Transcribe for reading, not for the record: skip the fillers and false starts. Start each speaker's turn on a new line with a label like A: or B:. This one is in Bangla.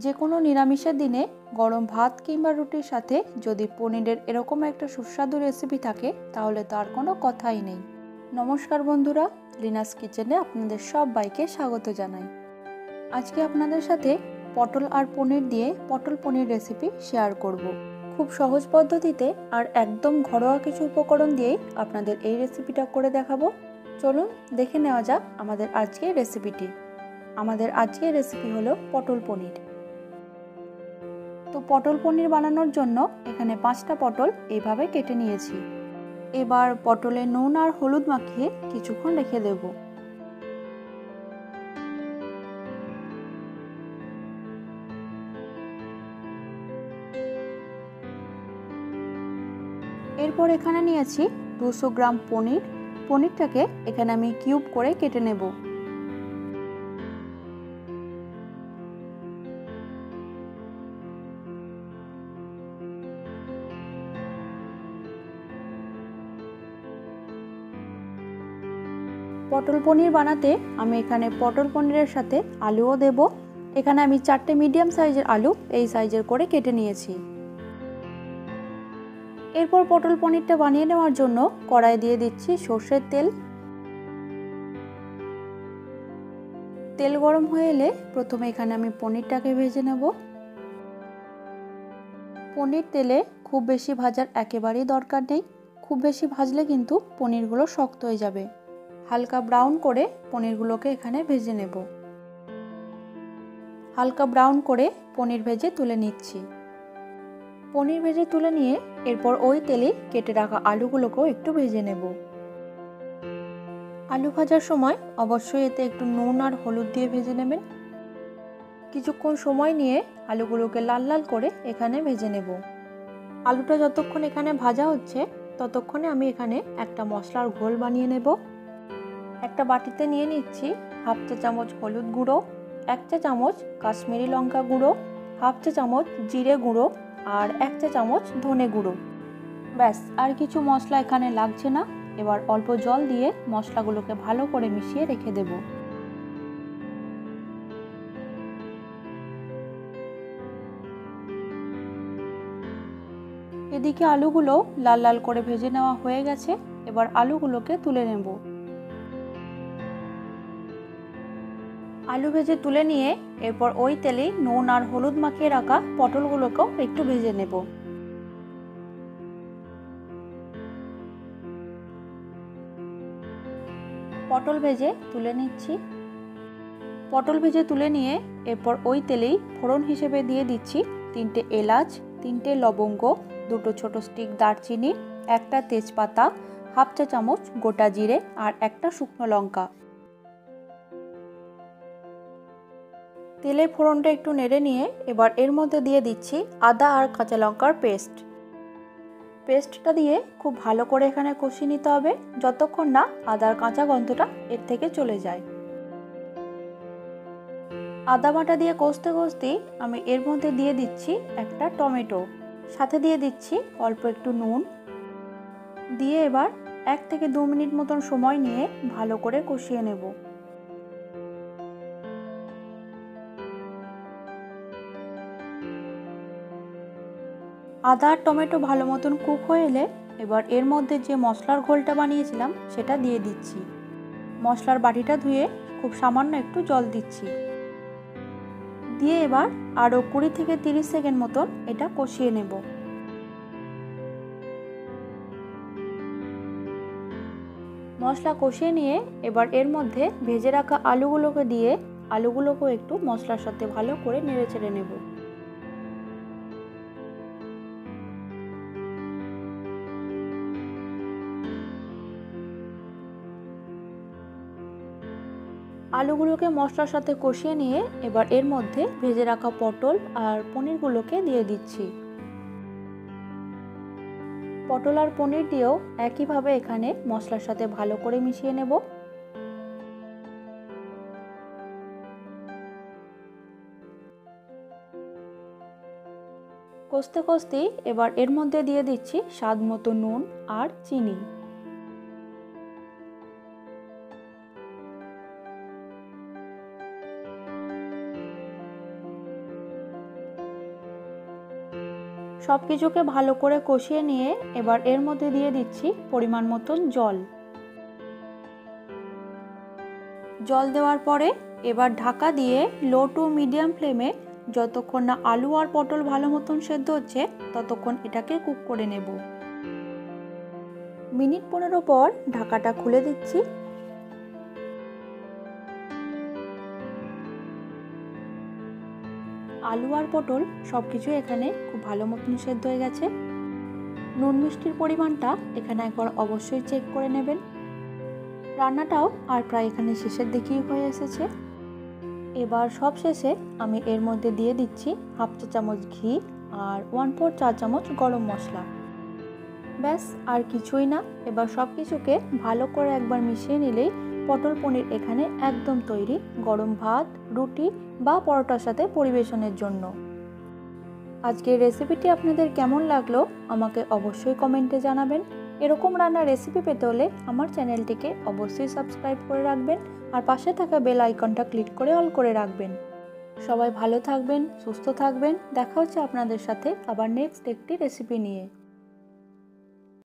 A: যে কোনো নিরামিষের দিনে গরম ভাত কিংবা রুটির সাথে যদি পনিরের এরকম একটা সুস্বাদু রেসিপি থাকে তাহলে তার কোনো কথাই নেই। নমস্কার বন্ধুরা, লিনাস কিচেনে আপনাদের সবাইকে স্বাগত জানাই। আজকে আপনাদের সাথে পটল আর পনির দিয়ে পটল পনির রেসিপি শেয়ার করব। খুব সহজ পদ্ধতিতে আর একদম ঘরোয়া কিছু উপকরণ দিয়েই আপনাদের এই রেসিপিটা করে দেখাবো। চলুন দেখে নেওয়া যাক আমাদের আজকের রেসিপিটি। আমাদের আজকের রেসিপি হলো পটল পনির। তো পটল পনির বানানোর জন্য এখানে 5টা পটল এইভাবে কেটে নিয়েছি। এবার পটলে নুন আর হলুদ মাখিয়ে কিছুক্ষণ রেখে দেব। এরপর এখানে নিয়েছি 200 গ্রাম পনির। পনিরটাকে এখানে আমি কিউব করে কেটে নেব। পটল পনির বানাতে আমি এখানে পটল পনিরের সাথে আলুও দেব। এখানে আমি 4টে মিডিয়াম সাইজের আলু এই সাইজের করে কেটে নিয়েছি। এরপর পটল পনিরটা বানিয়ে নেওয়ার জন্য কড়াই দিয়ে দিচ্ছি সর্ষের তেল। তেল গরম হয়ে এলে প্রথমে এখানে আমি পনিরটাকে ভেজে নেব। পনির তেলে খুব বেশি ভাজার একেবারেই দরকার নেই, খুব বেশি ভাজলে কিন্তু পনিরগুলো শক্ত হয়ে যাবে। হালকা ব্রাউন করে পনিরগুলোকে এখানে ভেজে নেব। হালকা ব্রাউন করে পনির ভেজে তুলে নিচ্ছি। পনির ভেজে তুলে নিয়ে এরপর ওই তেলে কেটে রাখা আলুগুলোকেও একটু ভেজে নেব। আলু ভাজার সময় অবশ্যই এতে একটু নুন আর হলুদ দিয়ে ভেজে নেবেন। কিছুক্ষণ সময় নিয়ে আলুগুলোকে লাল লাল করে এখানে ভেজে নেব। আলুটা যতক্ষণ এখানে ভাজা হচ্ছে ততক্ষণে আমি এখানে একটা মশলার ঘোল বানিয়ে নেব। একটা বাটিতে নিয়ে নিচ্ছি হাফ চা চামচ হলুদ গুঁড়ো, 1 চা চামচ কাশ্মীরি লঙ্কা গুঁড়ো, হাফ চা চামচ জিরে গুঁড়ো আর 1 চা চামচ ধনে গুঁড়ো। ব্যাস, আর কিছু মশলা এখানে লাগছে না। এবার অল্প জল দিয়ে মশলাগুলোকে ভালো করে মিশিয়ে রেখে দেব। এদিকে আলুগুলো লাল লাল করে ভেজে নেওয়া হয়ে গেছে। এবার আলুগুলোকে তুলে নেব। আলু ভেজে তুলে নিয়ে এরপর ওই তেলেই নুন আর হলুদ মাখিয়ে রাখা পটলগুলোকেও একটু ভেজে নেব। পটল ভেজে তুলে নিচ্ছি। পটল ভেজে তুলে নিয়ে এরপর ওই তেলেই ফোড়ন হিসেবে দিয়ে দিচ্ছি 3টে এলাচ, 3টে লবঙ্গ, 2টো ছোট স্টিক দারচিনি, 1টা তেজপাতা, হাফ চা চামচ গোটা জিরে আর 1টা শুকনো লঙ্কা। তেলে ফোড়নটা একটু নেড়ে নিয়ে এবার এর মধ্যে দিয়ে দিচ্ছি আদা আর কাঁচা লঙ্কার পেস্টটা দিয়ে খুব ভালো করে এখানে কষিয়ে নিতে হবে যতক্ষণ না আদার কাঁচা গন্ধটা এর থেকে চলে যায়। আদা বাটা দিয়ে কষতে কষতেই আমি এর মধ্যে দিয়ে দিচ্ছি একটা টমেটো, সাথে দিয়ে দিচ্ছি অল্প একটু নুন দিয়ে এবার 1 থেকে 2 মিনিট মতন সময় নিয়ে ভালো করে কষিয়ে নেব। আদা আর টমেটো ভালো মতন কুক হয়ে এলে এবার এর মধ্যে যে মশলার ঘোলটা বানিয়েছিলাম সেটা দিয়ে দিচ্ছি। মশলার বাটিটা ধুয়ে খুব সামান্য একটু জল দিচ্ছি। দিয়ে এবার আরও 20 থেকে 30 সেকেন্ড মতন এটা কষিয়ে নেব। মশলা কষিয়ে নিয়ে এবার এর মধ্যে ভেজে রাখা আলুগুলোকে দিয়ে আলুগুলোকেও একটু মশলার সাথে ভালো করে নেড়ে চেড়ে নেব। আলুগুলোকে মশলার সাথে কষিয়ে নিয়ে এবার এর মধ্যে ভেজে রাখা পটল আর পনিরগুলোকে দিয়ে দিচ্ছি। পটল আর পনির দিয়েও একইভাবে এখানে মশলার সাথে ভালো করে মিশিয়ে নেব। কষতে কষতেই এবার এর মধ্যে দিয়ে দিচ্ছি স্বাদ মতো নুন আর চিনি। সব কিছুকে ভালো করে কষিয়ে নিয়ে এবার এর মধ্যে দিয়ে দিচ্ছি পরিমাণ মতন জল। জল দেওয়ার পরে এবার ঢাকা দিয়ে লো টু মিডিয়াম ফ্লেমে যতক্ষণ না আলু আর পটল ভালো মতন সেদ্ধ হচ্ছে ততক্ষণ এটাকে কুক করে নেব। মিনিট 15 পর ঢাকাটা খুলে দিচ্ছি। আলু আর পটল সব কিছু এখানে খুব ভালো মতন সেদ্ধ হয়ে গেছে। নুন মিষ্টির পরিমাণটা এখানে একবার অবশ্যই চেক করে নেবেন। রান্নাটাও আর প্রায় এখানে শেষের দিকেই হয়ে এসেছে। এবার সব শেষে আমি এর মধ্যে দিয়ে দিচ্ছি হাফ চা চামচ ঘি আর 1/4 চা চামচ গরম মশলা। ব্যাস আর কিছুই না। এবার সব কিছুকে ভালো করে একবার মিশিয়ে নিলেই পটল পনির এখানে একদম তৈরি, গরম ভাত, রুটি বা পরোটার সাথে পরিবেশনের জন্য। আজকের রেসিপিটি আপনাদের কেমন লাগলো আমাকে অবশ্যই কমেন্টে জানাবেন। এরকম রান্নার রেসিপি পেতে হলে আমার চ্যানেলটিকে অবশ্যই সাবস্ক্রাইব করে রাখবেন আর পাশে থাকা বেল আইকনটা ক্লিক করে অল করে রাখবেন। সবাই ভালো থাকবেন, সুস্থ থাকবেন। দেখা হচ্ছে আপনাদের সাথে আবার নেক্সট একটি রেসিপি নিয়ে।